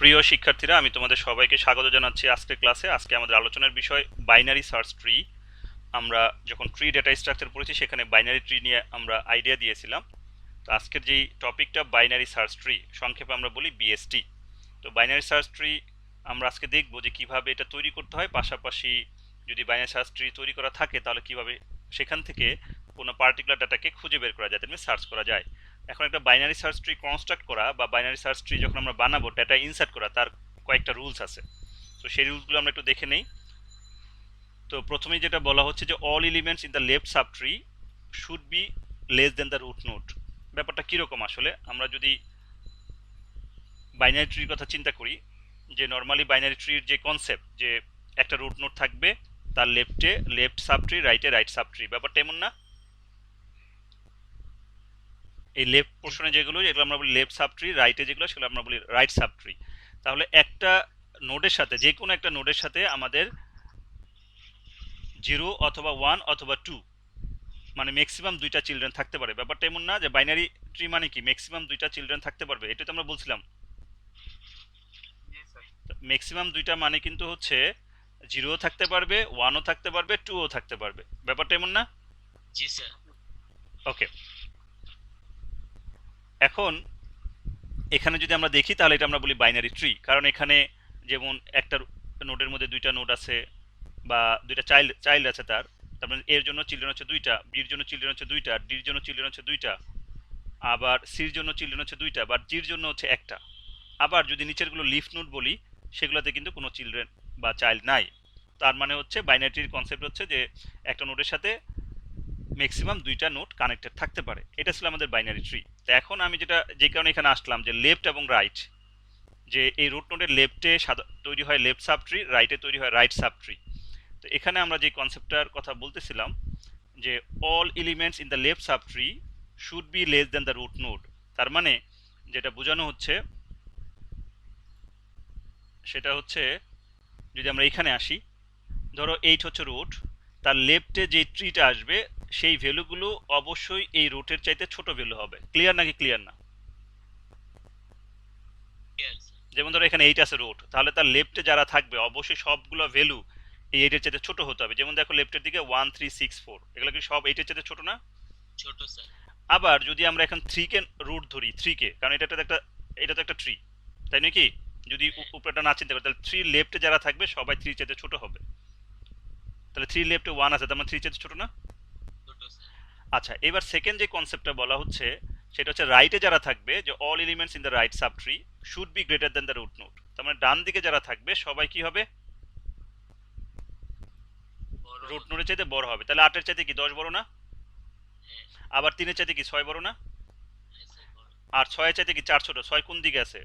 প্রিয় শিক্ষার্থীরা, আমি তোমাদের সবাইকে স্বাগত জানাচ্ছি আজকের ক্লাসে। আজকে আমাদের আলোচনার বিষয় বাইনারি সার্চ ট্রি। আমরা যখন ট্রি ডেটা স্ট্রাকচার পড়েছি সেখানে বাইনারি ট্রি নিয়ে আমরা আইডিয়া দিয়েছিলাম। তো আজকের যেই টপিকটা বাইনারি সার্চ ট্রি, সংক্ষেপে আমরা বলি বিএসটি। তো বাইনারি সার্চ ট্রি আমরা আজকে দেখব যে কিভাবে এটা তৈরি করতে হয়, পাশাপাশি যদি বাইনারি সার্চ ট্রি তৈরি করা থাকে তাহলে কিভাবে সেখান থেকে কোনো পার্টিকুলার ডাটাকে খুঁজে বের করা যায়, তেমনি সার্চ করা যায়। এখন একটা বাইনারি সার্চ ট্রি কনস্ট্রাক্ট করা বা বাইনারি সার্চ ট্রি যখন আমরা বানাবো, ডাটা ইনসার্ট করা, তার কয়েকটা রুলস আছে। তো সেই রুলসগুলো আমরা একটু দেখে নেই। তো প্রথমেই যেটা বলা হচ্ছে যে all elements in the left sub tree should be less than the root node. ব্যাপারটা কীরকম আসলে? আমরা যদি বাইনারি ট্রির কথা চিন্তা করি, যে নর্মালি বাইনারি ট্রির যে কনসেপ্ট, যে একটা রুট নোড থাকবে, তার লেফটে লেফট সাব ট্রি, রাইটে রাইট সাব ট্রি, ব্যাপারটা এমন না? এই লেফট পোর্শনে যেগুলো, এগুলো আমরা বলি লেফট সাব ট্রি, রাইটে যেগুলো সেগুলো আমরা বলি রাইট সাব ট্রি। তাহলে একটা নোডের সাথে, যে কোনো একটা নোডের সাথে আমাদের 0 অথবা 1 অথবা 2, মানে ম্যাক্সিমাম দুইটা চিলড্রেন থাকতে পারে। ব্যাপারটা এমন না যে বাইনারি ট্রি মানে কি ম্যাক্সিমাম দুইটা চিলড্রেন থাকতে পারবে, এটা তো আমরা বলছিলাম। ম্যাক্সিমাম দুইটা মানে কিন্তু হচ্ছে 0ও থাকতে পারবে, 1ও থাকতে পারবে, 2ও থাকতে পারবে। ব্যাপারটা এমন না? জি স্যার। ওকে, এখন এখানে যদি আমরা দেখি তাহলে এটা আমরা বলি বাইনারি ট্রি, কারণ এখানে যেমন একটা নোডের মধ্যে দুইটা নোড আছে বা দুইটা চাইল্ড আছে, তার মানে এর জন্য চিলড্রেন হচ্ছে দুইটা, বির জন্য চিলড্রেন হচ্ছে দুইটা, ডির জন্য চিলড্রেন হচ্ছে দুইটা, আবার সির জন্য চিলড্রেন হচ্ছে দুইটা, বা জির জন্য হচ্ছে একটা। আবার যদি নিচেরগুলো লিফ নোড বলি, সেগুলোতে কিন্তু কোনো চিলড্রেন বা চাইল্ড নাই। তার মানে হচ্ছে বাইনারি ট্রির কনসেপ্ট হচ্ছে যে একটা নোডের সাথে ম্যাক্সিমাম দুইটা নোড কানেক্টেড থাকতে পারে। এটা ছিল আমাদের বাইনারি ট্রি। তো এখন আমি যে কারণে এখানে আসলাম যে লেফট এবং রাইট, যে এই রুট নোডের লেফটে তৈরি হয় লেফট সাব ট্রি, রাইটে তৈরি হয় রাইট সাব ট্রি। তো এখানে আমরা যে কনসেপ্টটার কথা বলতেছিলাম যে all elements in the left sub tree should be less than the root node. তার মানে যেটা বোঝানো হচ্ছে সেটা হচ্ছে, যদি আমরা এখানে আসি, ধরো 8 হচ্ছে রুট, তার লেফটে যে ট্রিটা আসবে সেই ভ্যালুগুলো অবশ্যই এই রুটের চাইতে ছোট ভ্যালু হবে। ক্লিয়ার নাকি ক্লিয়ার না? যেমন ধরো এখানে 8 আছে রুট, তাহলে তার লেফটে যারা থাকবে অবশ্যই সবগুলো ভ্যালু এই 8 এর চাইতে ছোট হতে হবে। যেমন দেখো লেফটের দিকে 1 3 6 4, এগুলো কি সব 8 এর চাইতে ছোট না? ছোট স্যার। আবার যদি আমরা এখন 3 কে রুট ধরি, 3 কে, কারণ এটা তো একটা ট্রি, তাই নাকি? যদি উপরেটা না চিনতে পারি, তাহলে 3 লেফটে যারা থাকবে সবাই 3 চাইতে ছোট হবে। তাহলে 3 লেফটে 1 আছে, তার মানে 3 চাইতে ছোট না? ছোট স্যার। আচ্ছা, এবার সেকেন্ড যে কনসেপ্টটা বলা হচ্ছে সেটা হচ্ছে রাইটে যারা থাকবে, যে all elements in the right sub tree should be greater than the root node. তার মানে ডান দিকে যারা থাকবে সবাই কি হবে? বড় রুট হবে। নোডের চাইতে বড় হবে। তাহলে 8 এর চাইতে কি 10 বড় না? হ্যাঁ। আবার 3 এর চাইতে কি 6 বড় না? হ্যাঁ স্যার, বড়। আর 6 এর চাইতে কি 4 ছোট? 6 কোন দিকে আছে?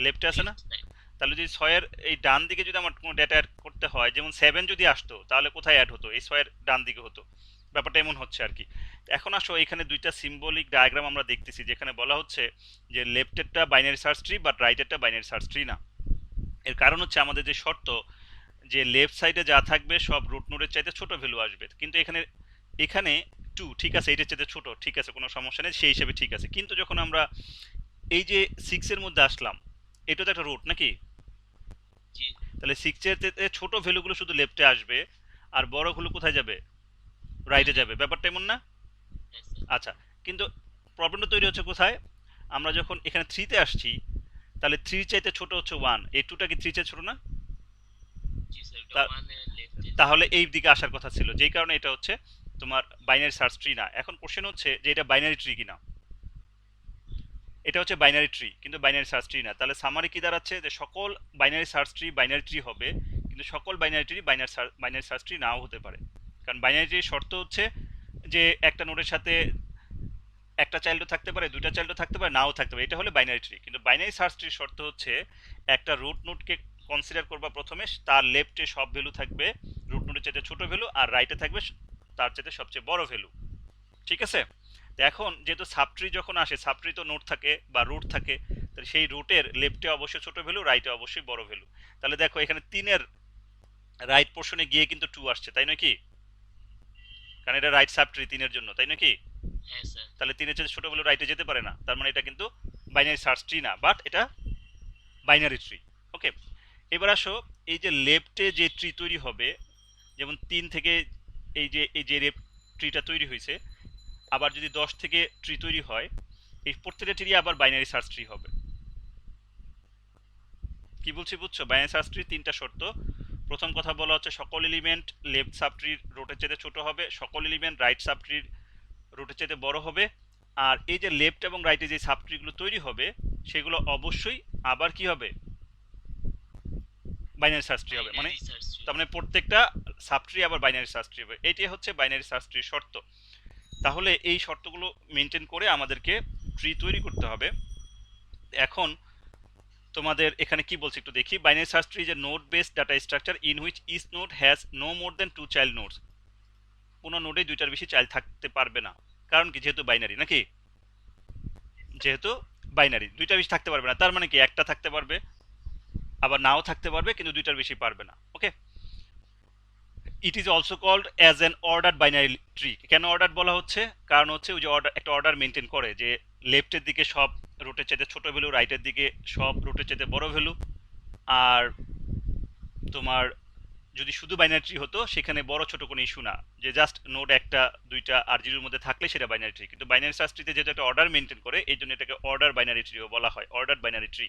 লেফটে আছে না? Left side. তাহলে যদি 6 এর এই ডান দিকে যদি আমার কোনো ডেটা অ্যাড করতে হয়, যেমন 7 যদি আসতো, তাহলে কোথায় অ্যাড হতো? এই 6 এর ডান দিকে হতো। ব্যাপারটা এমন হচ্ছে আর কি। এখন আসো, এখানে দুইটা সিম্বলিক ডায়াগ্রাম আমরা দেখতেছি, যেখানে বলা হচ্ছে যে লেফটেরটা বাইনারি সার্চ ট্রি বাট রাইটেরটা বাইনারি সার্চ ট্রি না। এর কারণ হচ্ছে আমাদের যে শর্ত, যে লেফট সাইডে যা থাকবে সব রুট নোডের চাইতে ছোট ভ্যালু আসবে। কিন্তু এখানে এখানে 2 ঠিক আছে, এটার চাইতে ছোট, ঠিক আছে, কোনো সমস্যা নেই, সেই হিসেবে ঠিক আছে। কিন্তু যখন আমরা এই যে 6 এর মধ্যে আসলাম, এটা তো একটা রুট নাকি? জি। তাহলে 6 এর চাইতে ছোট ভ্যালুগুলো শুধু লেফটে আসবে, আর বড়গুলো কোথায় যাবে? রাইটে রাইট। যাবে। ব্যাপারটা এমন না? হ্যাঁ স্যার। আচ্ছা, কিন্তু প্রবলেমটা তৈরি হচ্ছে কোথায়? আমরা যখন এখানে 3 তে আসছি, তাহলে 3 চাইতে ছোট হচ্ছে 1, এই 2টা কি 3 চাইতে ছোট না? জি স্যার, এটা তা- 1 এর লেফটে তাহলে যাবে। এই দিকে আসার কথা ছিল, যেই কারণে এটা হচ্ছে তোমার বাইনারি সার্চ ট্রি না। এখন কোশ্চেন হচ্ছে যে এটা বাইনারি ট্রি কিনা। এটা হচ্ছে বাইনারি ট্রি, কিন্তু বাইনারি সার্চ ট্রি না। তাহলে সামারি কি দাঁড়াচ্ছে, যে সকল binary search tree binary tree হবে, কিন্তু সকল binary tree binary search tree নাও হতে পারে। কারণ বাইনারি ট্রির শর্ত হচ্ছে যে একটা নোডের সাথে একটা চাইল্ডও থাকতে পারে, দুইটা চাইল্ডও থাকতে পারে, নাও থাকতে পারে, এটা হলে বাইনারি ট্রি। কিন্তু বাইনারি সার্চ ট্রির শর্ত হচ্ছে একটা রুট নোডকে কনসিডার করবা প্রথমে, তার লেফটে সব ভ্যালু থাকবে রুট নোডের চাইতে ছোট ভ্যালু, আর রাইটে থাকবে তার চাইতে সবচেয়ে বড় ভ্যালু। ঠিক আছে? তো এখন যেহেতু সাবট্রি যখন আসে, সাবট্রি তো নোড থাকে বা রুট থাকে, তাহলে সেই রুটের লেফটে অবশ্যই ছোট ভ্যালু, রাইটে অবশ্যই বড় ভ্যালু। তাহলে দেখো এখানে 3-এর রাইট পোর্শনে গিয়ে কিন্তু 2 আসছে, তাই নাকি? কারণ এটা রাইট সাবট্রি 3-এর জন্য, তাই নাকি? হ্যাঁ স্যার। তাহলে 3-এর চেয়ে ছোট ভ্যালু রাইটে যেতে পারে না, তার মানে এটা কিন্তু বাইনারি সার্চ ট্রি না, বাট এটা বাইনারি ট্রি। ওকে, এবার আসো এই যে লেফটে যে ট্রি তৈরি হবে, যেমন 3 থেকে এই যে ট্রিটা তৈরি হয়েছে, আবার যদি 10 থেকে ট্রি তৈরি হয়, এই প্রত্যেকটা ট্রি আবার বাইনারি সার্চ ট্রি হবে। কি বলছি বুঝছো? বাইনারি সার্চ ট্রির 3টা শর্ত। প্রথম কথা বলা হচ্ছে সকল এলিমেন্ট লেফট সাব ট্রির রুটের চেয়ে ছোট হবে, সকল এলিমেন্ট রাইট সাব ট্রির রুটের চেয়ে বড় হবে, আর এই যে লেফট এবং রাইটে যে সাব ট্রিগুলো তৈরি হবে সেগুলো অবশ্যই আবার কি হবে? বাইনারি সার্চ ট্রি হবে। মানে Binary search tree. তার মানে প্রত্যেকটা সাব ট্রি আবার বাইনারি সার্চ ট্রি হবে। এটাই হচ্ছে বাইনারি সার্চ ট্রির শর্ত। তাহলে এই শর্তগুলো মেনটেন করে আমাদেরকে ট্রি তৈরি করতে হবে। এখন তোমাদের এখানে কি বলছে একটু দেখি। Binary search tree is a node based data structure in which each node has no more than 2 child nodes. কোনো নোডে দুইটার বেশি চাইল্ড থাকতে পারবে না। কারণ কি? যেহেতু বাইনারি, নাকি? যেহেতু বাইনারি, দুইটা বেশি থাকতে পারবে না। তার মানে কি? একটা থাকতে পারবে, আবার নাও থাকতে পারবে, কিন্তু দুইটার বেশি পারবে না। Okay, it is also called as an order binary tree. কেন অর্ডার বলা হচ্ছে? কারণ হচ্ছে ওই যে একটা অর্ডার মেনটেন করে, যে লেফটের দিকে সব রুটের চাইতে ছোট ভ্যালু, রাইটের দিকে সব রুটের চাইতে বড় ভ্যালু। আর তোমার যদি শুধু বাইনারি ট্রি হতো, সেখানে বড় ছোট কোনো ইস্যু না, যে জাস্ট নোড একটা দুইটা আর জিরোর মধ্যে থাকলে সেটা বাইনারি ট্রি। কিন্তু বাইনারি সার্চ ট্রিতে যেহেতু একটা অর্ডার মেনটেন করে, এই জন্য এটাকে অর্ডার বাইনারি ট্রিও বলা হয়, অর্ডার বাইনারি ট্রি।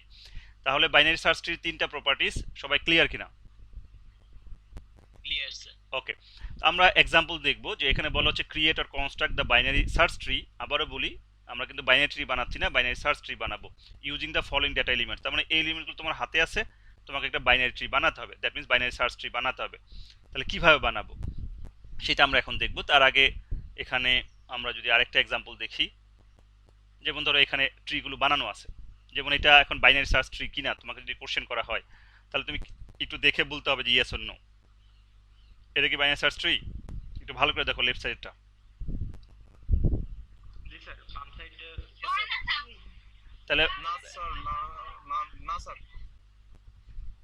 তাহলে বাইনারি সার্চ ট্রির 3টা প্রপার্টিজ সবাই ক্লিয়ার কিনা? Clear, sir. ওকে, আমরা এক্সাম্পল দেখব। যে এখানে বলা হচ্ছে create or construct the binary search tree. আবারও বলি, আমরা কিন্তু বাইনারি ট্রি বানাচ্ছি না, বাইনারি সার্চ ট্রি বানাবো using the following data elements. তার মানে এই এলিমেন্টগুলো তোমার হাতে আছে, তোমাকে একটা বাইনারি ট্রি বানাতে হবে, that means binary search tree বানাতে হবে। তাহলে কিভাবে বানাবো সেটা আমরা এখন দেখব। তার আগে এখানে আমরা যদি আরেকটা এক্সাম্পল দেখি, যেমন ধরো এখানে ট্রিগুলো বানানো আছে, যেমন এটা এখন বাইনারি সার্চ ট্রি কিনা তোমাকে যদি কোশ্চেন করা হয়, তাহলে তুমি একটু দেখে বলতে হবে যে ইয়েস অর নো। এটা কি বাইনারি সার্চ ট্রি? একটু ভালো করে দেখো লেফট সাইডটা। জি স্যার, বাম সাইডে তাহলে না স্যার, না স্যার।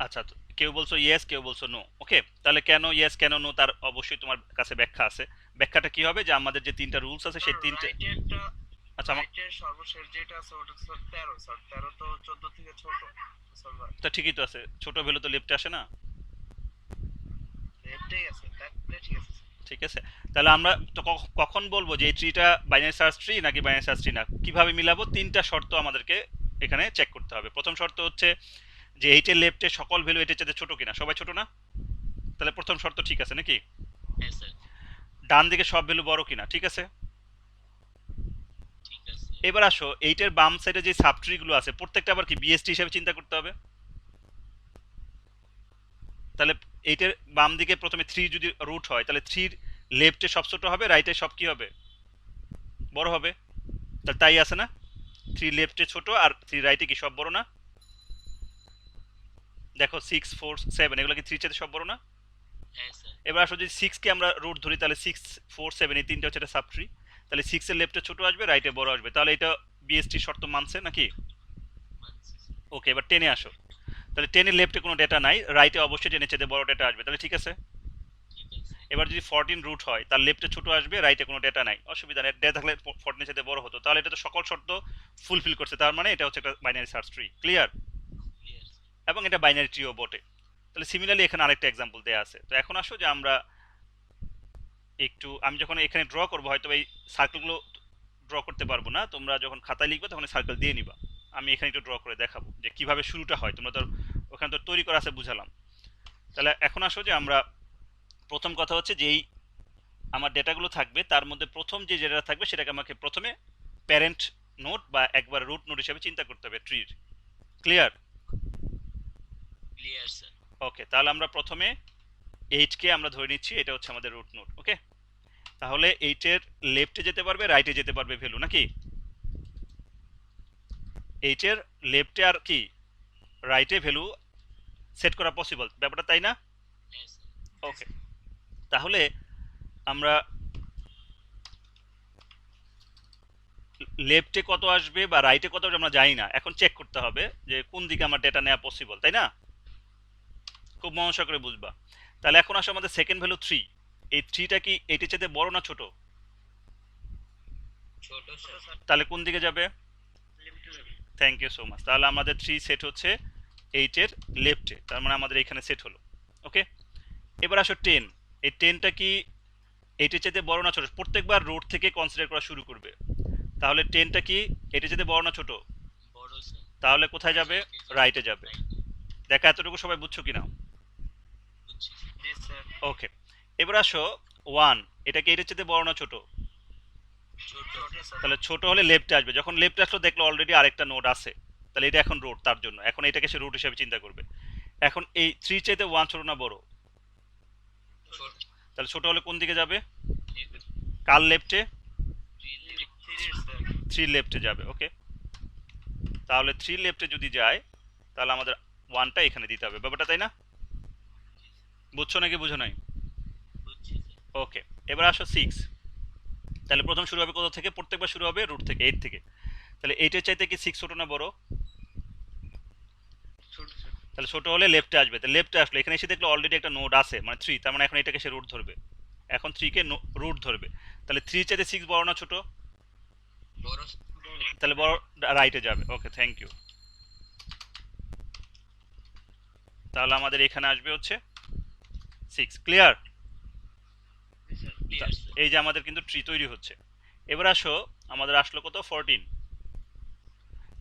আচ্ছা, তো কেউ বলছো ইয়েস, কেউ বলছো নো। ওকে, তাহলে কেন ইয়েস কেন নো তার অবশ্যই তোমার কাছে ব্যাখ্যা আছে। ব্যাখ্যাটা কি হবে? যে আমাদের যে 3টা রুলস আছে সেই 3টে। রাইটে একটা, আচ্ছা, রাইটের সর্বশেষ যেটা আছে ওটা স্যার 13 স্যার, 13 তো 14 থেকে ছোট স্যার। ভাই তা ঠিকই তো আছে, ছোট ভ্যালু তো লেফটে আসে না। লেফটেই আছে, তাহলে ঠিক আছে স্যার। ঠিক আছে, তাহলে আমরা তো কখন বলবো যে এই ট্রিটা বাইনারি সার্চ ট্রি নাকি বাইনারি সার্চ ট্রি না? কিভাবে মিলাবো? 3টা শর্ত আমাদেরকে এখানে চেক করতে হবে। প্রথম শর্ত হচ্ছে যে এইটের লেফটে সকল ভ্যালু এটার চাইতে ছোট কিনা। সবাই ছোট না? তাহলে প্রথম শর্ত ঠিক আছে নাকি? হ্যাঁ স্যার, ডান দিকে সব ভ্যালু বড় কিনা, ঠিক আছে। ঠিক আছে। এবার আসো এইটের বাম সাইডে যে সাব ট্রিগুলো আছে প্রত্যেকটা আবার কি বিএসটি হিসেবে চিন্তা করতে হবে। তাহলে এইটের বাম দিকে প্রথমে 3 যদি রুট হয়, তাহলে 3 লেফটে সব ছোট হবে, রাইটে সব কি হবে? বড় হবে। তাহলে তাই আছে না? 3 লেফটে ছোট আর 3 রাইটে কি সব বড় না? দেখো 6 4 7 এগুলো কি 3 চাইতে সব বড় না? হ্যাঁ স্যার, এবার আসো যদি 6 কে আমরা রুট ধরি, তাহলে 6 4 7 এই তিনটা হচ্ছে একটা সাব ট্রি। তাহলে 6 এর লেফটে ছোট আসবে, রাইটে বড় আসবে। তাহলে এটা বিএসটি শর্ত মানছে নাকি? মানছি স্যার। ওকে, এবার 10 এ আসো। তাহলে 10 এর লেফটে কোনো ডেটা নাই, রাইটে অবশ্যই 10 এর চাইতে বড় ডেটা আসবে। তাহলে ঠিক আছে। ঠিক আছে। এবার যদি 14 রুট হয়, তার লেফটে ছোট আসবে, রাইটে কোনো ডেটা নাই, অসুবিধা নেই। ডেটা থাকলে 14 এর সাথে বড় হতো। তাহলে এটা তো সকল শর্ত ফুলফিল করছে, তার মানে এটা হচ্ছে একটা binary search tree. Clear? Clear sir. এবং এটা বাইনারি ট্রিও বটে। তাহলে সিমিলারলি এখানে আরেকটা এক্সাম্পল দেয়া আছে। তো এখন আসো যে আমরা একটু, আমি যখন এখানে ড্র করবো, হয়তো এই সার্কেলগুলো ড্র করতে পারবো না, তোমরা যখন খাতায় লিখবে তখন সার্কেল দিয়ে নিবা। আমি এখানে একটু ড্র করে দেখাবো যে কিভাবে শুরুটা হয়। তোমরা তো ওখানে তো তৈরি করা আছে, বুঝালাম। তাহলে এখন আসো যে আমরা প্রথম কথা হচ্ছে যে এই আমার ডেটাগুলো থাকবে, তার মধ্যে প্রথম যে ডেটা থাকবে সেটাকে আমাকে প্রথমে প্যারেন্ট নোড বা একবার রুট নোড হিসেবে চিন্তা করতে হবে ট্রির। ক্লিয়ার? Clear sir. ওকে, তাহলে আমরা প্রথমে 8 কে আমরা ধরে নিচ্ছি এটা হচ্ছে আমাদের রুট নোড। ওকে, তাহলে 8 এর লেফটে যেতে পারবে, রাইটে যেতে পারবে ভ্যালু, নাকি? 8 এর লেফটে আর কি রাইটে ভ্যালু সেট করা পসিবল, ব্যাপারটা তাই না? হ্যাঁ স্যার। ওকে, তাহলে আমরা লেফটে কত আসবে বা রাইটে কত আসবে আমরা জানি না, এখন চেক করতে হবে যে কোন দিকে আমার ডেটা নেওয়া পসিবল, তাই না? খুব মনোযোগ করে বুঝবা। তাহলে এখন আসো আমাদের সেকেন্ড ভ্যালু 3। এই 3টা কি এইটার চাইতে বড় না ছোট? ছোট স্যার। তাহলে কোন দিকে যাবে? লেফটে যাবে। Thank you so much. তাহলে আমাদের 3 সেট হচ্ছে 8 এর লেফটে, তার মানে আমাদের এখানে সেট হলো। ওকে, এবার আসো 10। এই 10টা কি এটার চাইতে বড় না ছোট? প্রত্যেকবার রুট থেকে কনসিডার করা শুরু করবে। তাহলে 10টা কি এটার চাইতে বড় না ছোট? বড় স্যার। তাহলে কোথায় যাবে? রাইটে যাবে। দেখা এতটুকু সবাই বুঝছো কিনা? বুঝছি জি স্যার। ওকে, এবার আসো 1। এটা কি এটার চাইতে বড় না ছোট? ছোট ছোট স্যার। তাহলে ছোট হলে লেফটে আসবে। যখন লেফটে আসলো দেখলো অলরেডি আরেকটা নোড আছে, তাহলে এটা এখন রুট, তার জন্য এখন এটাকে সে রুট হিসেবে চিন্তা করবে। এখন এই 3 চাইতে 1 ছোট না বড়? ছোট তাহলে ছোট হলে কোন দিকে যাবে? লেফট কার লেফটে? 3 স্যার। 3 লেফটে যাবে। ওকে, তাহলে 3 লেফটে যদি যায় তাহলে আমাদের 1টা এখানে দিতে হবে, ব্যাপারটা তাই না? বুঝছো নাকি বুঝো নাই? বুঝছি স্যার। ওকে, এবার আসো 6। তাহলে প্রথম শুরু হবে কোথা থেকে? প্রত্যেকবার শুরু হবে রুট থেকে, 8 থেকে। তাহলে 8-এর চাইতে কি 6 ছোট না বড়? ছোট স্যার। তাহলে ছোট হলে লেফটে আসবে। তাহলে লেফটে আসলো, এখানে এসে দেখলো অলরেডি একটা নোড আছে মানে 3, তার মানে এখন এটাকে সে রুট ধরবে। এখন 3 কে রুট ধরবে। তাহলে 3 চাইতে 6 বড় না ছোট? বড় তাহলে বড়, রাইটে যাবে। ওকে, থ্যাংক ইউ। তাহলে আমাদের এখানে আসবে হচ্ছে 6। ক্লিয়ার? Clear sir. এই যে আমাদের কিন্তু ট্রি তৈরি হচ্ছে। এবার আসো, আমাদের আসলো কত? 14।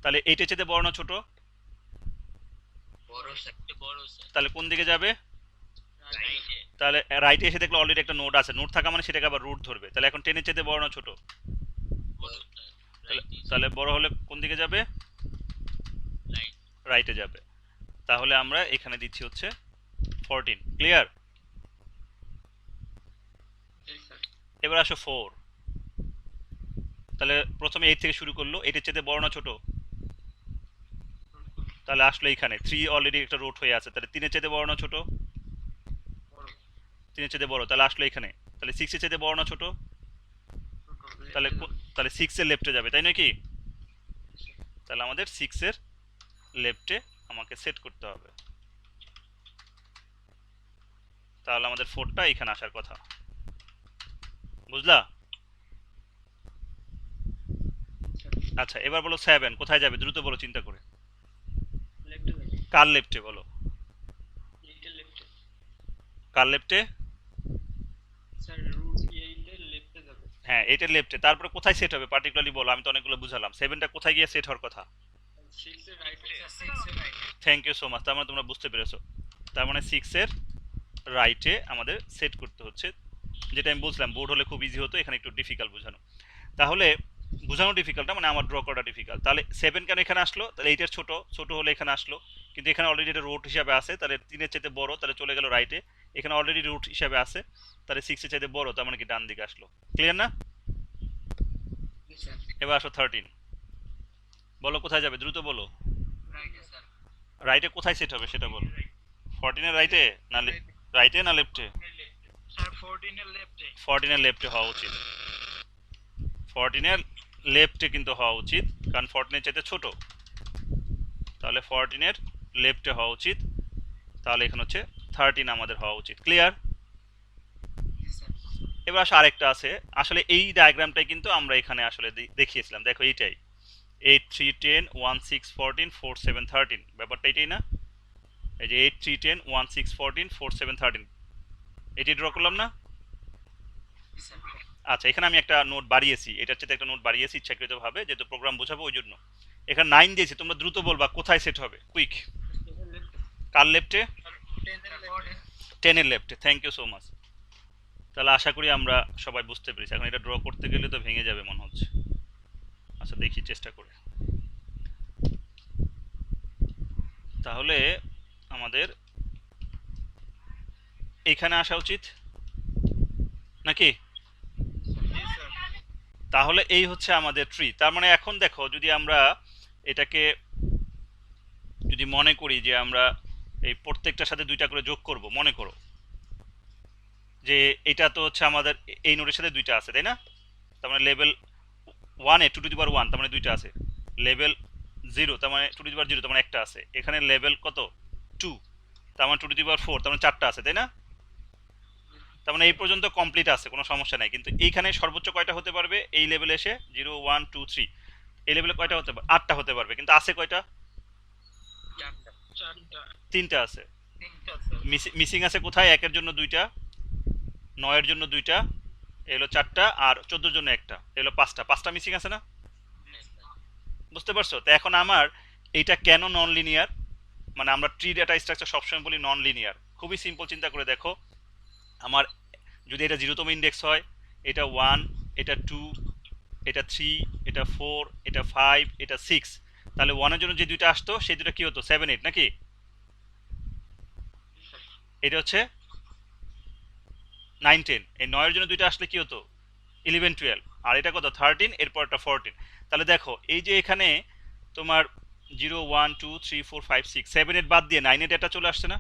তাহলে এইটা চাইতে বড় না ছোট? বড় স্যার। বড় স্যার। তাহলে কোন দিকে যাবে? রাইটে তাহলে রাইটে এসে দেখলো অলরেডি একটা নোড আছে, নোড থাকা মানে সেটাকে আবার রুট ধরবে। তাহলে এখন 10-এর চাইতে বড় না ছোট? বড় তাহলে রাইট তাহলে বড় হলে কোন দিকে যাবে? রাইট রাইটে যাবে। তাহলে আমরা এখানে দিচ্ছি হচ্ছে 14। ক্লিয়ার? এবার আসো 4। তাহলে প্রথমে 8 থেকে শুরু করলো, 8-এর চাইতে বড় না ছোট? তাহলে আসলো এখানে 3 অলরেডি একটা রুট হয়ে আছে, তাহলে 3-এর চাইতে বড় না ছোট? 3-এর চাইতে বড়, তাহলে আসলো এখানে। তাহলে 6-এর চাইতে বড় না ছোট? তাহলে তাহলে 6-এর লেফটে যাবে, তাই নাকি? তাহলে আমাদের 6-এর লেফটে আমাকে সেট করতে হবে। তাহলে আমাদের 4টা এখানে আসার কথা। বুঝলা? আচ্ছা, এবার বলো 7 কোথায় যাবে? দ্রুত বলো, চিন্তা করে। কার লেফটে বলো? কার লেফটে? হ্যাঁ, এটার লেফটে। তারপরে কোথায় সেট হবে পার্টিকুলারলি বলো, আমি তো অনেকগুলো বুঝালাম। 7টা কোথায় গিয়ে সেট হওয়ার কথা? 6 এর রাইটে। Thank you so much. তার মানে তোমরা বুঝতে পেরেছো। তার মানে 6-এর রাইটে আমাদের সেট করতে হচ্ছে, যেটা আমি বলছিলাম বোর্ড হলে খুব ইজি হতো, এখানে একটু ডিফিকাল্ট বোঝানো। তাহলে বোঝানো ডিফিকাল্ট না, মানে আমার ড্র করাটা ডিফিকাল্ট। তাহলে 7 কেন এখানে আসলো? তাহলে 8-এর ছোট, ছোট হলে এখানে আসলো, কিন্তু এখানে অলরেডি এটা রুট হিসাবে আছে, তাহলে 3-এর চাইতে বড়, তাহলে চলে গেল রাইটে। এখানে অলরেডি রুট হিসাবে আছে, তাহলে 6-এর চাইতে বড়, তার মানে কি ডান দিকে আসলো। ক্লিয়ার না? এবার আসো 13। বলো কোথায় যাবে, দ্রুত বলো। রাইটে স্যার। রাইটে কোথায় সেট হবে সেটা বলো। 14-এর রাইটে না রাইটে না লেফটে? স্যার 14 এর লেফটে। 14-এর লেফটে হওয়া উচিত। 14-এর লেফটে কিন্তু হওয়া উচিত, কারণ 14-এর চাইতে ছোট। তাহলে 14-এর লেফটে হওয়া উচিত। তাহলে এখানে হচ্ছে 13 আমাদের হওয়া উচিত। ক্লিয়ার? জি স্যার। এবার আসলে আরেকটা আছে, আসলে এই ডায়াগ্রামটাই কিন্তু আমরা এখানে আসলে দেখিয়েছিলাম। দেখো এইটাই 8 3 10 1 6 14 4 7 13, ব্যাপারটা এটাই না? এই যে 8 3 10 1 6 14 4 7 13, এটি ড্র করলাম না? জি স্যার। আচ্ছা, এখানে আমি একটা নোট বাড়িয়েছি, এটার চেয়ে একটা নোট বাড়িয়েছি ইচ্ছাকৃতভাবে, যেহেতু প্রোগ্রাম বোঝাবো ওই জন্য। এখানে 9 দিয়েছি, তোমরা দ্রুত বলবা কোথায় সেট হবে, কুইক। কার লেফটে? 10-এর লেফটে। Thank you so much. তাহলে আশা করি আমরা সবাই বুঝতে পেরেছি। এখন এটা ড্র করতে গেলে তো ভেঙে যাবে মনে হচ্ছে। আচ্ছা, দেখি চেষ্টা করে। তাহলে আমাদের এখানে আসা উচিত নাকি? জি স্যার। তাহলে এই হচ্ছে আমাদের ট্রি। তার মানে এখন দেখো, যদি আমরা এটাকে যদি মনে করি যে আমরা এই প্রত্যেকটার সাথে 2টা করে যোগ করব, মনে করো যে এটা তো হচ্ছে আমাদের এই নোডের সাথে 2টা আছে, তাই না? তার মানে লেভেল 1-এ 2 টু দি পাওয়ার 1, তার মানে 2টা আছে। লেভেল 0 তার মানে 2 টু দি পাওয়ার 0, তার মানে একটা আছে। এখানে লেভেল কত? 2, তার মানে 2 টু দি পাওয়ার 4, তার মানে 4টা আছে, তাই না? তার মানে এই পর্যন্ত কমপ্লিট আছে, কোনো সমস্যা নাই। কিন্তু এইখানে সর্বোচ্চ কয়টা হতে পারবে? এই লেভেলে এসে 0 1 2 3, এই লেভেলে কয়টা হতে পারবে? 8টা হতে পারবে, কিন্তু আছে কয়টা? তিনটা আছে। তিনটা স্যার। মিসিং আছে কোথায়? একের জন্য দুইটা, নয়ের জন্য দুইটা, এলো চারটা, আর 14 জন্য একটা, এলো পাঁচটা। পাঁচটা মিসিং আছে না? হ্যাঁ স্যার। বুঝতে পারছো? তো এখন আমার এইটা কেন নন লিনিয়ার, মানে আমরা ট্রি ডেটা স্ট্রাকচার সবসময় বলি নন লিনিয়ার। খুবই সিম্পল, চিন্তা করে দেখো, আমার যদি এটা 0তম ইন্ডেক্স হয়, এটা 1, এটা 2, এটা 3, এটা 4, এটা 5, এটা 6, তাহলে 1 এর জন্য যে দুইটা আসতো সেই দুইটা কি হতো? 7 8 নাকি? এটা হচ্ছে 9 10। এই 9 এর জন্য দুইটা আসলে কি হতো? 11 12। আর এটা কত? 13, এরপরটা 14। তাহলে দেখো এই যে এখানে তোমার 0 1 2 3 4 5 6 7 8 বাদ দিয়ে 9 এর ডেটা চলে আসছে না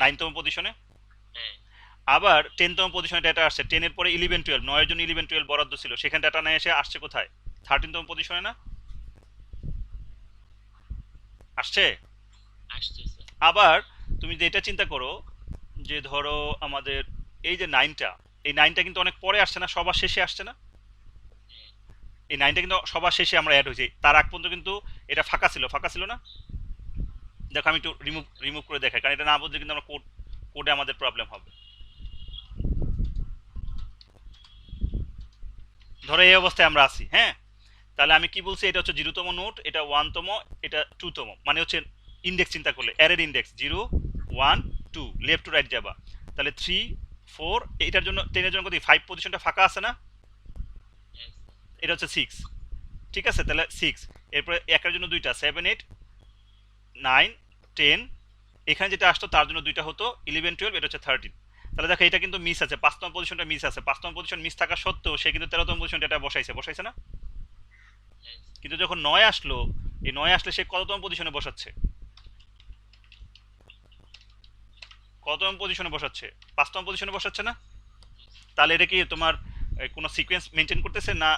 9তম পজিশনে? হ্যাঁ আবার 10তম পজিশনে ডেটা আসছে, 10 এর পরে 11 12, 9 এর জন্য 11 12 বরাদ্দ ছিল, সেখানে ডেটা না এসে আসছে কোথায়? 13তম পজিশনে না আসছে? আসছে স্যার। আবার তুমি যে এটা চিন্তা করো, যে ধরো আমাদের এই যে 9টা, এই 9টা কিন্তু অনেক পরে আসছে না, সবার শেষে আসছে না? হ্যাঁ এই 9টা কিন্তু সবার শেষে আমরা অ্যাড হয়েছি, তার আগ পর্যন্ত কিন্তু এটা ফাঁকা ছিল, ফাঁকা ছিল না? দেখো আমি একটু রিমুভ রিমুভ করে দেখাই, কারণ এটা না বুঝলে কিন্তু আমরা কোডে আমাদের প্রবলেম হবে। ধরো এই অবস্থায় আমরা আছি, হ্যাঁ? তাহলে আমি কি বলছি? এটা হচ্ছে 0তম নোট, এটা 1তম, এটা 2তম, মানে হচ্ছে ইন্ডেক্স চিন্তা করলে অ্যারের ইন্ডেক্স 0 1 2, লেফট টু রাইট যাবা, তাহলে 3 4, এটার জন্য 10 এর জন্য কত? 5 পজিশনটা ফাঁকা আছে না? হ্যাঁ স্যার। এটা হচ্ছে 6, ঠিক আছে? তাহলে 6, এরপরে একের জন্য দুইটা 7 8 9 10, এখানে যেটা আসতো তার জন্য দুইটা হতো 11 12, এটা হচ্ছে 13। তাহলে দেখো এটা কিন্তু মিস আছে, 5তম পজিশনটা মিস আছে। 5তম পজিশন মিস থাকা সত্ত্বেও সে কিন্তু 13তম পজিশন ডেটা বসাইছে, বসাইছে না? হ্যাঁ স্যার। কিন্তু যখন 9 আসলো, এই 9 আসলে সে কততম পজিশনে বসাচ্ছে? কততম পজিশনে বসাচ্ছে? 5তম পজিশনে বসাচ্ছে না? তাহলে এটা কি তোমার কোনো সিকোয়েন্স মেনটেন করতেছে না?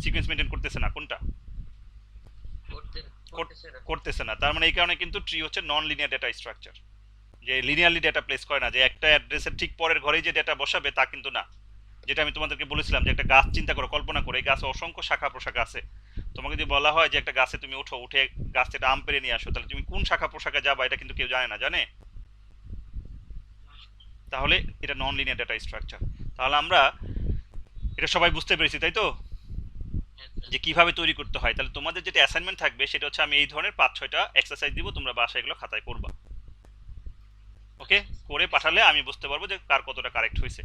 সিকোয়েন্স মেনটেন করতেছে না, কোনটা? করতে করতেছে না। করতেছে না। তার মানে এই কারণে কিন্তু ট্রি হচ্ছে নন লিনিয়ার ডেটা স্ট্রাকচার, যে লিনিয়ারলি ডেটা প্লেস করে না, যে একটা অ্যাড্রেসের ঠিক পরের ঘরেই যে ডেটা বসাবে তা কিন্তু না। যেটা আমি তোমাদেরকে বলেছিলাম, যে একটা গাছ চিন্তা করো, কল্পনা করো, এই গাছে অসংখ্য শাখা প্রশাখা আছে। তোমাকে যদি বলা হয় যে একটা গাছে তুমি উঠো, উঠে গাছ থেকে আম পেড়ে নিয়ে আসো, তাহলে তুমি কোন শাখা প্রশাখা যাবা এটা কিন্তু কেউ জানে না, জানে? তাহলে এটা নন লিনিয়ার ডেটা স্ট্রাকচার। তাহলে আমরা এটা সবাই বুঝতে পেরেছি, তাই তো? হ্যাঁ স্যার। যে কিভাবে তৈরি করতে হয়। তাহলে তোমাদের যেটা অ্যাসাইনমেন্ট থাকবে সেটা হচ্ছে আমি এই ধরনের 5-6টা এক্সারসাইজ দিব, তোমরা বাসায় এগুলো খাতায় করবা, ওকে? করে পাঠালে আমি বুঝতে পারবো যে কার কতটা কারেক্ট হয়েছে।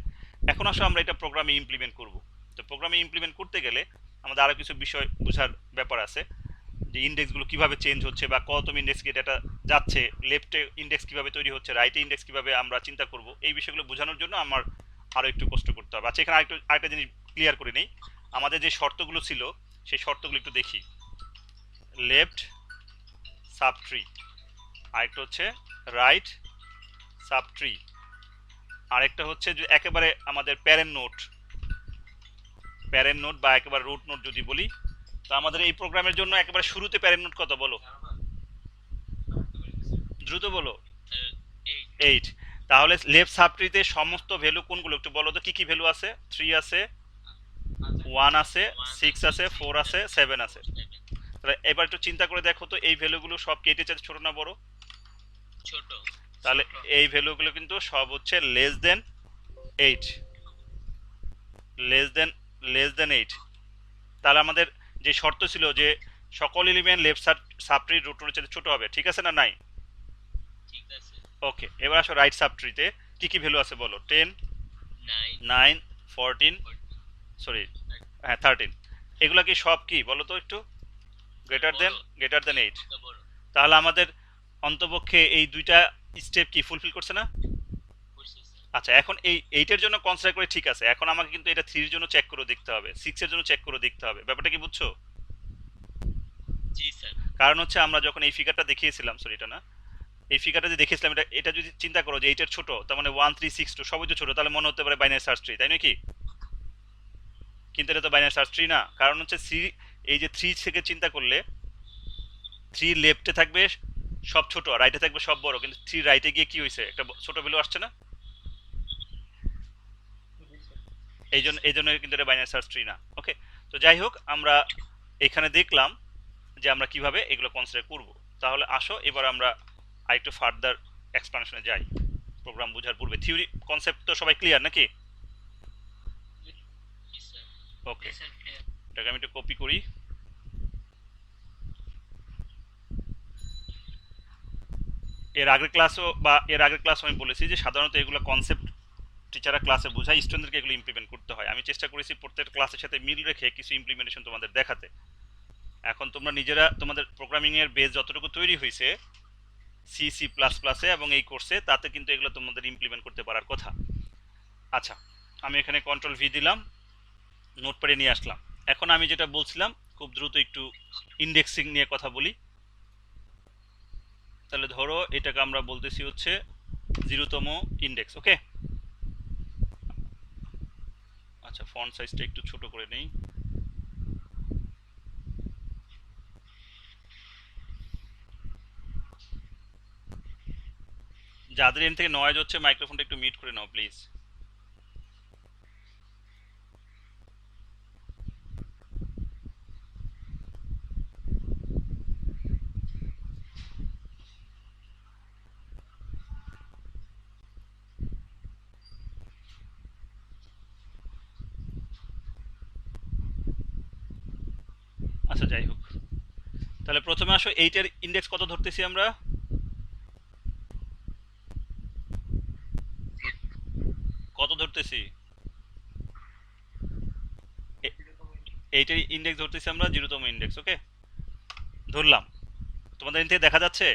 এখন আসলে আমরা এটা প্রোগ্রামে ইমপ্লিমেন্ট করব। তো প্রোগ্রামে ইমপ্লিমেন্ট করতে গেলে আমাদের আরও কিছু বিষয় বোঝার ব্যাপার আছে, যে ইন্ডেক্সগুলো কিভাবে চেঞ্জ হচ্ছে, বা কতম ইন্ডেক্স কি ডেটা যাচ্ছে, লেফটে ইন্ডেক্স কিভাবে তৈরি হচ্ছে, রাইটে ইন্ডেক্স কিভাবে আমরা চিন্তা করব, এই বিষয়গুলো বোঝানোর জন্য আমার আরও একটু কষ্ট করতে হবে। আচ্ছা, এখানে আরেকটা জিনিস ক্লিয়ার করে নেই, আমাদের যে শর্তগুলো ছিল সেই শর্তগুলো একটু দেখি। লেফট সাব ট্রি, আরেকটা হচ্ছে রাইট সাব ট্রি, আরেকটা হচ্ছে যে একেবারে আমাদের প্যারেন্ট নোট বা একেবারে রুট নোট যদি বলি, তো আমাদের এই প্রোগ্রামের জন্য একেবারে শুরুতে প্যারেন্ট নোট কত বলো? দ্রুত বলো। এই 8। তাহলে লেফট সাবট্রিতে সমস্ত ভ্যালু কোনগুলো একটু বলো তো, কি কি ভ্যালু আছে? 3 আছে, 1 আছে, 6 আছে, 4 আছে, 7 আছে। তাহলে এবার একটু চিন্তা করে দেখো তো, এই ভ্যালুগুলো সব কেটে চাচ্ছে ছোট না বড়? ছোট। তাহলে এই ভ্যালুগুলো কিন্তু সব হচ্ছে লেস দেন 8, লেস দেন 8। তাহলে আমাদের যে শর্ত ছিল যে সকল এলিমেন্ট লেফট সাবট্রি রুট নোডের চাইতে ছোট হবে, ঠিক আছে না? নাই? ঠিক আছে। ওকে, এবার আসো রাইট সাবট্রিতে কি কি ভ্যালু আছে বলো? 10 9 9 14, সরি, হ্যাঁ 13। এগুলা কি সব কি বলো তো একটু? Greater than 8। বড় তাহলে আমাদের অন্তপক্ষে এই দুইটা স্টেপ কি ফুলফিল করছে না? করছে স্যার। আচ্ছা, এখন এই 8 এর জন্য কনসিডার করে ঠিক আছে, এখন আমাকে কিন্তু এটা 3 এর জন্য চেক করে দেখতে হবে, 6 এর জন্য চেক করে দেখতে হবে। ব্যাপারটা কি বুঝছো? জি স্যার। কারণ হচ্ছে আমরা যখন এই ফিগারটা দেখিয়েছিলাম, সরি এটা না, এই ফিগারটা যে দেখিয়েছিলাম, এটা যদি চিন্তা করো যে 8 এর ছোট, তার মানে 1 3 6 2 সবই তো ছোট, তাহলে মনে হতে পারে বাইনারি সার্চ ট্রি, তাই নাকি? কিন্তু এটা তো বাইনারি সার্চ ট্রি না, কারণ হচ্ছে এই যে 3 থেকে চিন্তা করলে 3 লেফটে থাকবে সব ছোট, আর রাইটে থাকবে সব বড়, কিন্তু 3 রাইটে গিয়ে কি হয়েছে? একটা ছোট ভ্যালু আসছে না? এই জন্য কিন্তু এটা বাইনারি সার্চ ট্রি না। ওকে, তো যাই হোক, আমরা এখানে দেখলাম যে আমরা কিভাবে এগুলো কনসিডার করব। তো তাহলে আসো এবার আমরা আরেকটু ফার্দার এক্সপ্লানেশনে যাই প্রোগ্রাম বোঝার পূর্বে। থিওরি কনসেপ্ট তো সবাই ক্লিয়ার নাকি? জি স্যার। ওকে, স্যার ক্লিয়ার। এটাকে আমি একটু কপি করি। এর আগের ক্লাস আমি বলেছি যে সাধারণত এগুলো কনসেপ্ট টিচাররা ক্লাসে বোঝায়, স্টুডেন্টদেরকে এগুলো ইমপ্লিমেন্ট করতে হয়। আমি চেষ্টা করেছি প্রত্যেকটা ক্লাসের সাথে মিল রেখে কিছু ইমপ্লিমেন্টেশন তোমাদের দেখাতে। এখন তোমরা নিজেরা তোমাদের প্রোগ্রামিং এর বেস যতটুকু তৈরি হয়েছে সি সি প্লাস প্লাসে এবং এই কোর্সে, তাতে কিন্তু এগুলো তোমাদের ইমপ্লিমেন্ট করতে পারার কথা। আচ্ছা, আমি এখানে কন্ট্রোল ভি দিলাম, নোটপ্যাডে নিয়ে আসলাম। এখন আমি যেটা বলছিলাম খুব দ্রুত একটু ইন্ডেক্সিং নিয়ে কথা বলি। তাহলে ধরো এটাকে আমরা বলতেছি হচ্ছে 0তম ইন্ডেক্স। ওকে, আচ্ছা ফন্ট সাইজটা একটু ছোট করে নেই। যাদের এন থেকে নয়েজ হচ্ছে মাইক্রোফোনটা একটু মিউট করে নাও প্লিজ। আচ্ছা যাই হোক, তাহলে প্রথমে আসো এইটার ইন্ডেক্স কত ধরতেছি আমরা? কত ধরতেছি? এইটার ইন্ডেক্স ধরতেছি আমরা 0তম ইন্ডেক্স। ওকে, ধরলাম। তোমাদের এন থেকে দেখা যাচ্ছে?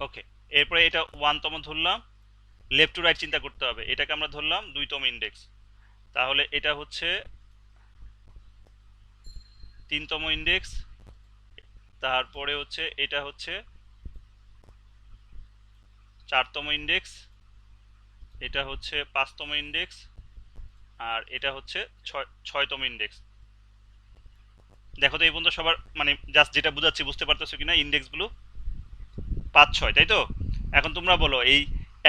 ওকে, এরপরে এটা 1তম ধরলাম। লেফট টু রাইট চিন্তা করতে হবে। এটাকে আমরা ধরলাম 2তম ইন্ডেক্স, তাহলে এটা হচ্ছে 3তম ইন্ডেক্স। তারপরে হচ্ছে এটা হচ্ছে 4তম ইন্ডেক্স, এটা হচ্ছে 5তম ইন্ডেক্স, আর এটা হচ্ছে 6তম ইন্ডেক্স। দেখো তো এই পর্যন্ত সবার মানে জাস্ট যেটা বুঝাচ্ছি বুঝতে পারতেছো কিনা? ইন্ডেক্সগুলো 5 6, তাই তো? এখন তোমরা বলো এই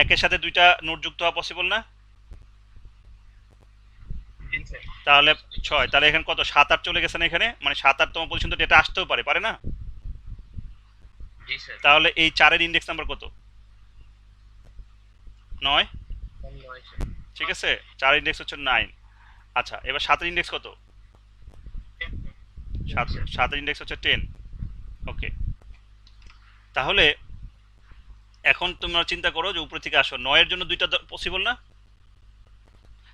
একের সাথে দুইটা নোট যুক্ত হওয়া পসিবল না? তাহলে 6, তাহলে এখানে কত 7 8 চলে গেছে না এখানে? মানে 7 8তম পজিশন তো ডেটা আসতেও পারে, পারে না? জি স্যার। তাহলে এই 4 এর ইন্ডেক্স নাম্বার কত? 9। ঠিক আছে, 4 এর ইন্ডেক্স হচ্ছে 9। আচ্ছা, এবার 7 এর ইন্ডেক্স কত? 7 এর ইন্ডেক্স হচ্ছে 10। ওকে, তাহলে এখন তোমরা চিন্তা করো যে উপরে থেকে আসো, 9 এর জন্য দুইটা পসিবল না?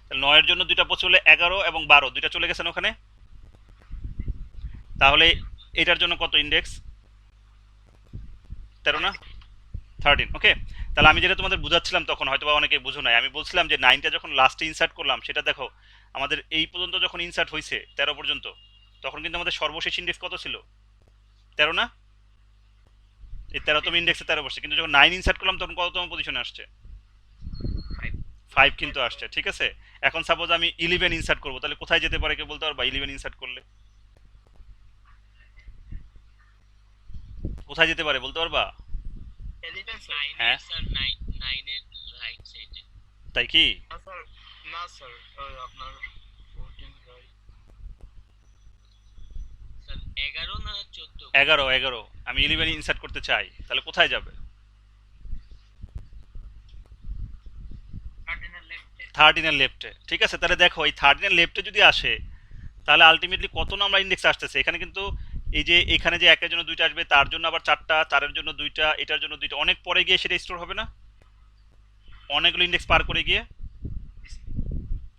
তাহলে 9 এর জন্য দুইটা পসিবল, 11 এবং 12 দুইটা চলে গেছে না ওখানে? তাহলে এটার জন্য কত ইন্ডেক্স? 13 না? 13। ওকে, তাহলে আমি যেটা তোমাদের বুঝাচ্ছিলাম তখন হয়তো বা অনেকে বুঝো নাই, আমি বলছিলাম যে 9টা যখন লাস্টে ইনসার্ট করলাম, সেটা দেখো আমাদের এই পর্যন্ত যখন ইনসার্ট হয়েছে 13 পর্যন্ত, তখন কিন্তু আমাদের সর্বশেষ ইন্ডেক্স কত ছিল? 13 না? এই 13তম ইন্ডেক্সে 13 বসছে, কিন্তু যখন 9 ইনসার্ট করলাম তখন কততম পজিশনে আসছে? 5 কিন্তু আসছে। ঠিক আছে, এখন সাপোজ আমি 11 ইনসার্ট করবো, তাহলে কোথায় যেতে পারে কেউ বলতে পারবা? 11 ইনসার্ট করলে কোথায় যেতে পারে বলতে পারবা? হ্যাঁ, স্যার 9 এর রাইট সাইডে। তাই কি? না স্যার, আপনার 14 রাইট। স্যার 11 না 14? 11। আমি 11 ইনসার্ট করতে চাই, তাহলে কোথায় যাবে? 13 এর লেফটে। ঠিক আছে, তাহলে দেখো এই 13 এর লেফটে যদি আসে তাহলে আলটিমেটলি কত নাম্বার ইন্ডেক্স আসতেছে এখানে? কিন্তু এই যে এখানে যে একের জন্য দুইটা আসবে, তার জন্য আবার 4টা, 4এর জন্য দুইটা, এটার জন্য দুইটা, অনেক পরে গিয়ে সেটা স্টোর হবে না? অনেকগুলো ইন্ডেক্স পার করে গিয়ে।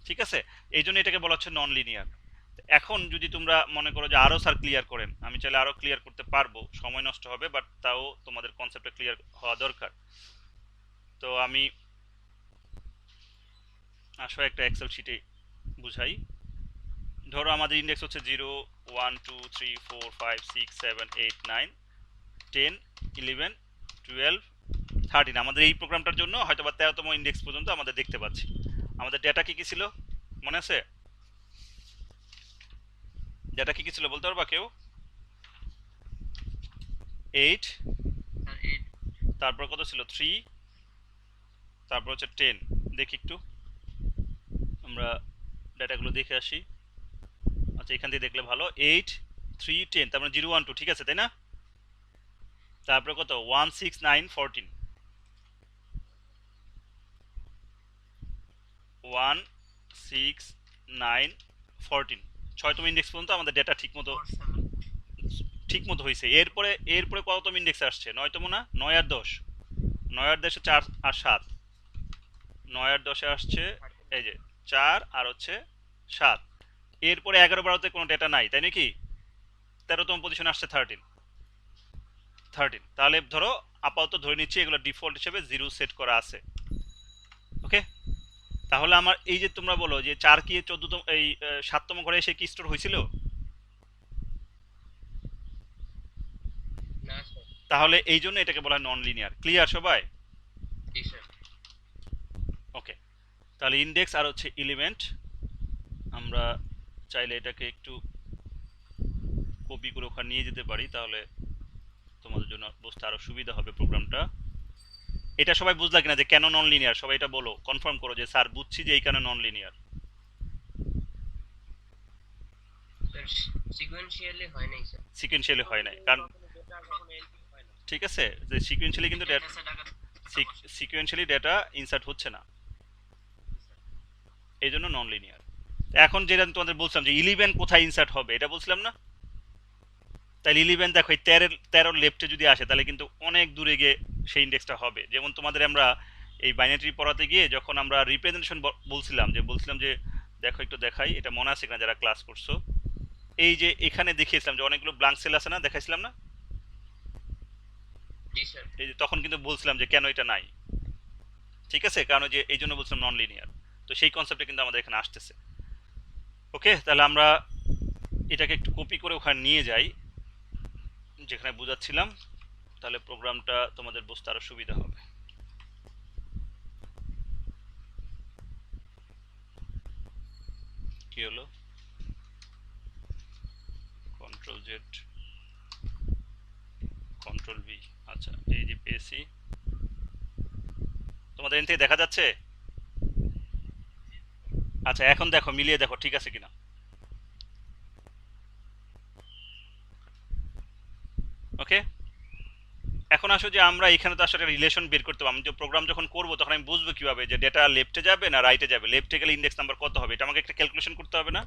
ঠিক আছে, এই জন্য এটাকে বলা হচ্ছে নন লিনিয়ার। এখন যদি তোমরা মনে করো যে আরও স্যার ক্লিয়ার করেন, আমি চাইলে আরও ক্লিয়ার করতে পারবো, সময় নষ্ট হবে, বাট তাও তোমাদের কনসেপ্টটা ক্লিয়ার হওয়া দরকার। তো আমি আসলে একটা এক্সেল শিটে বুঝাই। ধরো আমাদের ইন্ডেক্স হচ্ছে 0 1 2 3 4 5 6 7 8 9 10 11 12 13। আমাদের এই প্রোগ্রামটার জন্য হয়তো বা 13তম ইন্ডেক্স পর্যন্ত আমাদের দেখতে পাচ্ছি। আমাদের ডেটা কি কি ছিল মনে আছে? ডেটা কি কি ছিল বলতে পারবা কেউ? 8, স্যার 8। তারপর কত ছিল? 3, তারপর হচ্ছে 10। দেখি একটু আমরা ডেটাগুলো দেখে আসি। আচ্ছা, এখান থেকে দেখলে ভালো। 8 3 10, তার মানে 0 1 2, ঠিক আছে তাই না? তারপরে কত 1 6 9 14, 1 6 9 14, 6তম ইন্ডেক্স পর্যন্ত আমাদের ডেটা ঠিক মতো হয়েছে। এরপরে কততম ইন্ডেক্স আসছে? 9তম না? 9 আর 10, 9 আর 10 4 আর 7, 9 আর 10 আসছে এই যে 4 আর হচ্ছে 7। এরপরে 11 12তে কোনো ডেটা নাই তাই নাকি? 13তম পজিশন আসছে 13। তাহলে ধরো আপাতত ধরে নিচ্ছি এগুলো ডিফল্ট হিসেবে 0 সেট করা আছে। ওকে, তাহলে আমার এই যে তোমরা বলো যে 4 কি 14তম এই 7তম ঘরে এসে কি স্টোর হয়েছিল? না স্যার। তাহলে এই জন্য এটাকে বলা হয় নন লিনিয়ার। ক্লিয়ার সবাই? জি স্যার। ওকে, তাহলে ইন্ডেক্স আর হচ্ছে এলিমেন্ট আমরা চাইলে এটাকে একটু কপি করে ওখানে নিয়ে যেতে পারি, তাহলে তোমাদের জন্য বুঝতে আরো সুবিধা হবে প্রোগ্রামটা। এটা সবাই বুঝলা কিনা যে কেন নন লিনিয়ার? সবাই এটা বলো, কনফার্ম করো যে স্যার বুঝছি যে এই কারণে নন লিনিয়ার। স্যার সিকোয়েন্সিয়ালি হয় নাই স্যার। সিকোয়েন্সিয়ালি হয় নাই কারণ, ঠিক আছে, যে সিকোয়েন্সিয়ালি কিন্তু সিকোয়েন্সিয়ালি ডেটা ইনসার্ট হচ্ছে না, এই জন্য নন লিনিয়ার। এখন যেটা আমি তোমাদের বলছিলাম যে 11 কোথায় ইনসার্ট হবে এটা বলছিলাম না? তাহলে 11 দেখো এই 13 লেফটে যদি আসে তাহলে কিন্তু অনেক দূরে গিয়ে সেই ইন্ডেক্সটা হবে। যেমন তোমাদের আমরা এই বাইনারি পড়াতে গিয়ে যখন আমরা রিপ্রেজেন্টেশন বলছিলাম যে দেখো একটু দেখাই, এটা মনে আছে কিনা যারা ক্লাস করছো? এই যে এখানে দেখিয়েছিলাম যে অনেকগুলো ব্ল্যাঙ্ক সেল আছে না, দেখাইছিলাম না? জি স্যার। এই যে তখন কিন্তু বলছিলাম যে কেন এটা নাই, ঠিক আছে, কারণ যে এই জন্য বলছিলাম নন লিনিয়ার। তো সেই কনসেপ্টটা কিন্তু আমাদের এখানে আসতেছে। ওকে, তাহলে আমরা এটাকে একটু কপি করে ওখানে নিয়ে যাই যেখানে বুঝাচ্ছিলাম, তাহলে প্রোগ্রামটা তোমাদের বুঝতে আরো সুবিধা হবে। কি হলো? কন্ট্রোল জেড, কন্ট্রোল ভি, আচ্ছা এই যে পেয়েছি। তোমাদের এখান থেকে দেখা যাচ্ছে? আচ্ছা এখন দেখো, মিলিয়ে দেখো ঠিক আছে কিনা। ওকে, এখন আসো যে আমরা এখানে তো আসলে রিলেশন বের করতে হবে। আমি যে প্রোগ্রাম যখন করব তখন আমি বুঝবো কিভাবে যে ডেটা লেফটে যাবে না রাইটে যাবে? লেফটে গেলে ইন্ডেক্স নাম্বার কত হবে, এটা আমাকে একটা ক্যালকুলেশন করতে হবে না?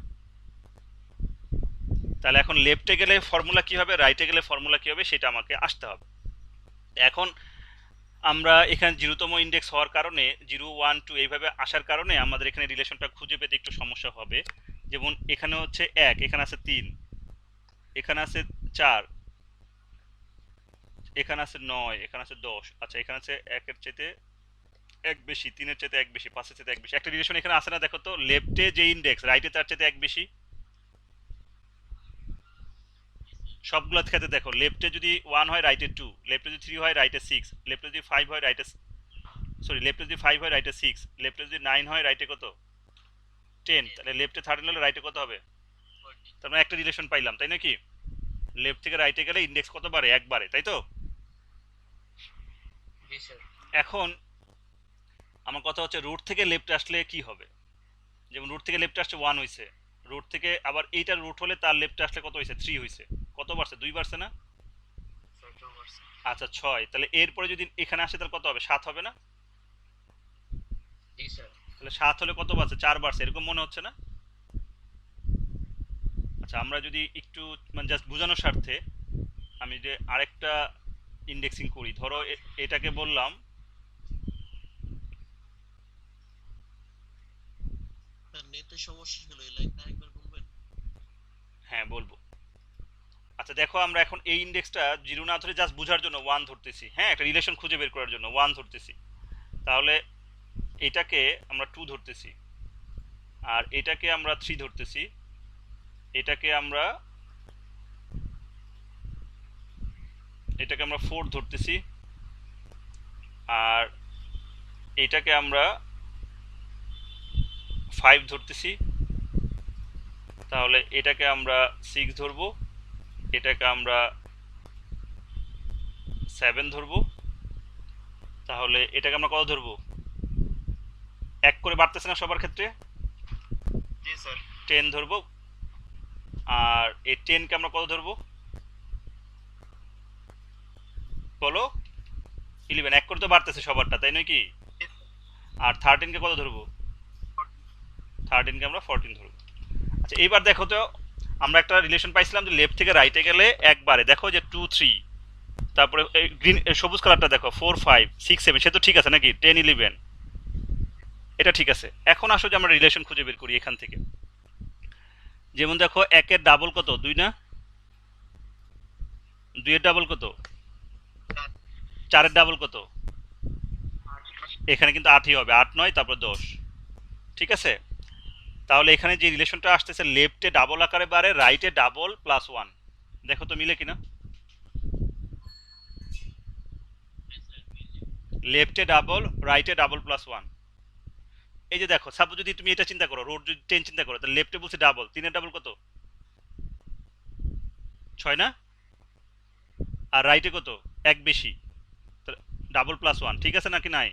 তাহলে এখন লেফটে গেলে ফর্মুলা কি হবে, রাইটে গেলে ফর্মুলা কি হবে, সেটা আমাকে আসতে হবে। এখন আমরা এখানে 0তম ইন্ডেক্স হওয়ার কারণে 0 1 2 এইভাবে আসার কারণে আমাদের এখানে রিলেশনটা খুঁজে পেতে একটু সমস্যা হবে। যেমন এখানে হচ্ছে 1, এখানে আছে 3, এখানে আছে 4, এখানে আছে 9, এখানে আছে 10, আচ্ছা এখানে আছে 1 এর চাইতে 1 বেশি, 3 এর চাইতে 1 বেশি, 5 এর চাইতে 1 বেশি। একটা রিলেশন এখানে আছে না? দেখো তো, লেফটে যে ইন্ডেক্স রাইটে তার চাইতে 1 বেশি। সবগুলো ক্ষেত্রে দেখো, লেফটে যদি 1 হয় রাইটে 2, লেফটে যদি 3 হয় রাইটে 6, লেফটে যদি 5 হয় রাইটে লেফটে যদি 5 হয় রাইটে 6, লেফটে যদি 9 হয় রাইটে কত? 10। তাহলে লেফটে 13 হলে রাইটে কত হবে? তার মানে একটা রিলেশন পাইলাম, তাই নাকি? লেফট থেকে রাইটে গেলে ইন্ডেক্স কত বাড়ে? 1 বাড়ে, তাই তো? জি স্যার। এখন আমার কথা হচ্ছে রুট থেকে লেফটে আসলে কি হবে? যেমন রুট থেকে লেফটে আসছে 1 হইছে, রুট থেকে আবার এইটা রুট হলে তার লেফটে আসলে কত হইছে? 3 হইছে। কত বাড়ছে? 2 বাড়ছে না? আচ্ছা 6। তাহলে এরপরে যদি এখানে আসে তাহলে কত হবে? 7 হবে না? জি স্যার। তাহলে 7 হলে কত বাড়ছে? 4 বাড়ছে, এরকম মনে হচ্ছে না? আচ্ছা আমরা যদি একটু মানে জাস্ট বোঝানোর স্বার্থে আমি যে আরেকটা ইন্ডেক্সিং করি, ধরো এটাকে বললাম, নেটের সমস্যা ছিল, এই লাইনটা আরেকবার বলবেন? হ্যাঁ বলবো। আচ্ছা দেখো, আমরা এখন এই ইন্ডেক্সটা 0 না ধরে জাস্ট বোঝার জন্য 1 ধরতেছি, হ্যাঁ, একটা রিলেশন খুঁজে বের করার জন্য 1 ধরতেছি। তাহলে এটাকে আমরা 2 ধরতেছি, আর এটাকে আমরা 3 ধরতেছি, এটাকে আমরা 4 ধরতেছি, আর এটাকে আমরা 5 ধরতেছি। তাহলে এটাকে আমরা 6 ধরবো, এটাকে আমরা 7 ধরবো। তাহলে এটাকে আমরা কত ধরবো? 1 করে বাড়তেছে না সবার ক্ষেত্রে? জি স্যার। 10 ধরবো। আর এই 10 কে আমরা কত ধরবো বলো? 11, এক করে তো বাড়তেছে সবারটা, তাই নয় কি? আর 13 কে কত ধরবো? 13 কে আমরা 14 ধরবো। আচ্ছা এইবার দেখো তো, আমরা একটা রিলেশন পাইছিলাম যে লেফট থেকে রাইটে গেলে একবারে, দেখো যে 2 3, তারপরে গ্রিন সবুজ কালারটা দেখো 4 5 6 7, সে তো ঠিক আছে নাকি? 10 11, এটা ঠিক আছে। এখন আসো যে আমরা রিলেশন খুঁজে বের করি এখান থেকে। যেমন দেখো একের ডাবল কত? 2 না? 2 এর ডাবল কত? 4 এর ডাবল কত? এখানে কিন্তু 8ই হবে, 8 9 তারপর 10, ঠিক আছে? তাহলে এখানে যে রিলেশনটা আসতেছে লেফটে ডাবল আকারে বাড়ে, রাইটে ডাবল প্লাস 1, দেখো তো মিলে কিনা? লেফটে ডাবল, রাইটে ডাবল প্লাস 1। এই যে দেখো, সাপোজ যদি তুমি এটা চিন্তা করো, রোড যদি 10 চিন্তা করো, তাহলে লেফটে বলছে ডাবল, 3 এর ডাবল কত? 6 না? আর রাইটে কত? এক বেশি, ডাবল প্লাস 1, ঠিক আছে নাকি নাই?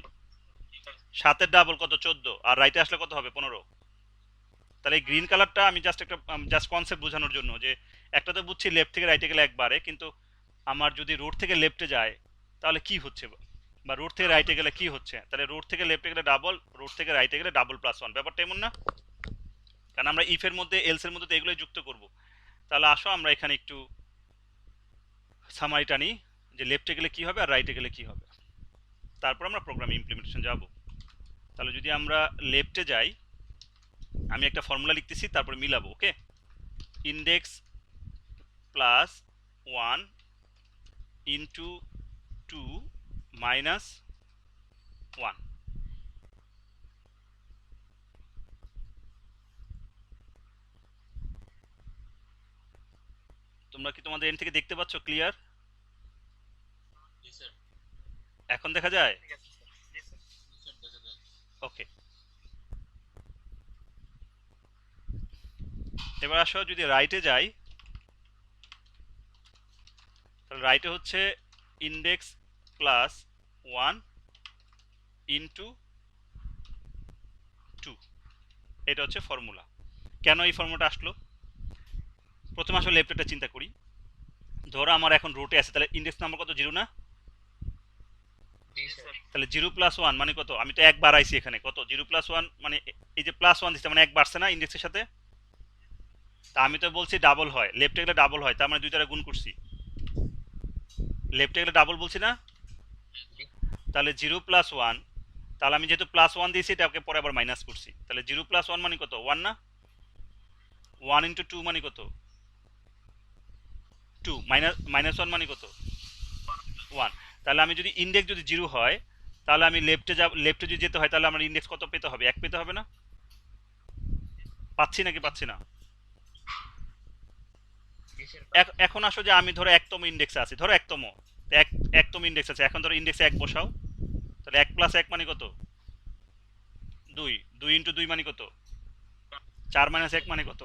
7 এর ডাবল কত? 14, আর রাইটে আসলে কত হবে? 15। তাহলে এই গ্রিন কালারটা আমি জাস্ট কনসেপ্ট বোঝানোর জন্য, যে একটা তো বুঝছি লেফট থেকে রাইটে গেলে একবারে, কিন্তু আমার যদি রোড থেকে লেফটে যায় তাহলে কি হচ্ছে, বা রোড থেকে রাইটে গেলে কি হচ্ছে? তাহলে রোড থেকে লেফটে গেলে ডাবল, রোড থেকে রাইটে গেলে ডাবল প্লাস 1, ব্যাপারটা এমন না? কারণ আমরা ইফের মধ্যে এলসের মধ্যে তো এগুলোই যুক্ত করব। তাহলে আসো আমরা এখানে একটু সামারিটা নিই, যে লেফটে গেলে কি হবে আর রাইটে গেলে কি হবে, তারপর আমরা প্রোগ্রামে ইমপ্লিমেন্টেশন যাব। তাহলে যদি আমরা লেফটে যাই, আমি একটা ফর্মুলা লিখতেছি, তারপরে মিলাবো। ওকে, ইন্ডেক্স প্লাস 1 ইন্টু 2 মাইনাস 1। তোমরা কি তোমাদের এন্ড থেকে দেখতে পাচ্ছ ক্লিয়ার? জি স্যার। এখন দেখা যায়? ঠিক আছে স্যার। জি স্যার। জি স্যার, দেখা যায়। ওকে, এবার আসো যদি রাইটে যাই, তাহলে রাইটে হচ্ছে ইন্ডেক্স প্লাস 1 ইন্টু 2, এটা হচ্ছে ফর্মুলা। কেন এই ফর্মুলাটা আসলো? প্রথমে আসলে লেফটেরটা চিন্তা করি। ধরো আমার এখন রুটে আছে, তাহলে ইন্ডেক্স নাম্বার কত? 0 না? জি স্যার। তাহলে 0 প্লাস 1 মানে কত? আমি তো এক বাড়াইছি এখানে, কত? 0 প্লাস 1 মানে এই যে প্লাস 1 দিচ্ছে, মানে এক বাড়ছে না ইন্ডেক্সের সাথে? তা আমি তো বলছি ডাবল হয়, লেফটে গেলে ডাবল হয়, তার মানে 2 দ্বারা গুণ করছি। লেফটে গেলে ডাবল বলছি না? জি। তাহলে 0 প্লাস 1, তাহলে আমি যেহেতু প্লাস 1 দিয়েছি, এটাকে পরে আবার মাইনাস করছি। তাহলে 0 প্লাস 1 মানে কত? 1 না? 1 ইন্টু 2 মানে কত? 2 মাইনাস 1 মানে কত? 1। তাহলে আমি যদি ইন্ডেক্স যদি 0 হয়, তাহলে আমি লেফটে যদি যেতে হয়, তাহলে আমার ইন্ডেক্স কত পেতে হবে? 1 পেতে হবে না? পাচ্ছি নাকি পাচ্ছি না? জি স্যার। এখন আসো যে আমি ধরো একতম ইন্ডেক্সে আছি, ধরো একতম ইন্ডেক্স আছে, এখন ধরো ইন্ডেক্সে 1 বসাও, তাহলে 1 প্লাস 1 মানে কত? 2, 2 ইন্টু 2 মানে কত? 4 মাইনাস 1 মানে কত?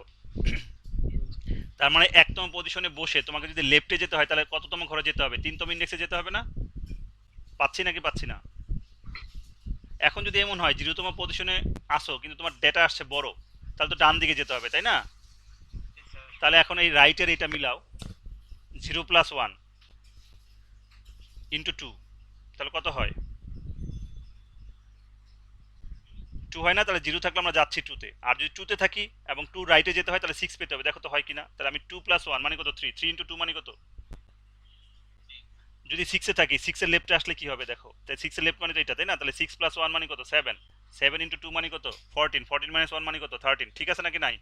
তার মানে একতম পজিশনে বসে তোমাকে যদি লেফটে যেতে হয়, তাহলে কততম ঘরে যেতে হবে? 3তম ইন্ডেক্সে যেতে হবে না? পাচ্ছি নাকি পাচ্ছি না? এখন যদি এমন হয় 0তম পজিশনে আসো, কিন্তু তোমার ডেটা আসছে বড়, তাহলে তো ডান দিকে যেতে হবে, তাই না? জি স্যার। তাহলে এখন এই রাইটের এটা মিলাও, 0 প্লাস 1 ইন্টু 2, তাহলে কত হয়? 2 হয় না? তাহলে 0 থাকলে আমরা যাচ্ছি 2 তে, আর যদি 2 তে থাকি এবং 2 রাইটে যেতে হয়, তাহলে 6 পেতে হবে, দেখো তো হয় কিনা? তাহলে আমি 2 প্লাস 1 মানে কত? 3, 3 ইন্টু 2 মানে কত? যদি 6 এ থাকি, 6 এর লেফটে আসলে কি হবে দেখো? তাই 6 এর লেফট মানে তো এটা, তাই না? তাহলে 6 প্লাস 1 মানে কত? 7, 7 ইন্টু 2 মানে কত? 14, 14 মাইনাস 1 মানে কত? 13, ঠিক আছে নাকি নাই?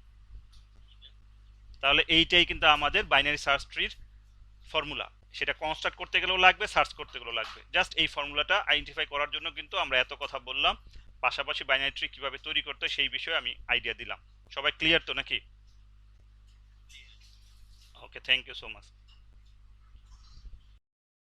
তাহলে এইটাই কিন্তু আমাদের বাইনারি সার্চ ট্রির ফর্মুলা। সেটা কনস্ট্রাক্ট করতে গেলেও লাগবে, সার্চ করতে গেলেও লাগবে। জাস্ট এই ফর্মুলাটা আইডেন্টিফাই করার জন্য কিন্তু আমরা এত কথা বললাম, পাশাপাশি বাইনারি ট্রি কিভাবে তৈরি করতে হয় সেই বিষয়ে আমি আইডিয়া দিলাম। সবাই ক্লিয়ার তো নাকি? ওকে, থ্যাংক ইউ সো মাচ।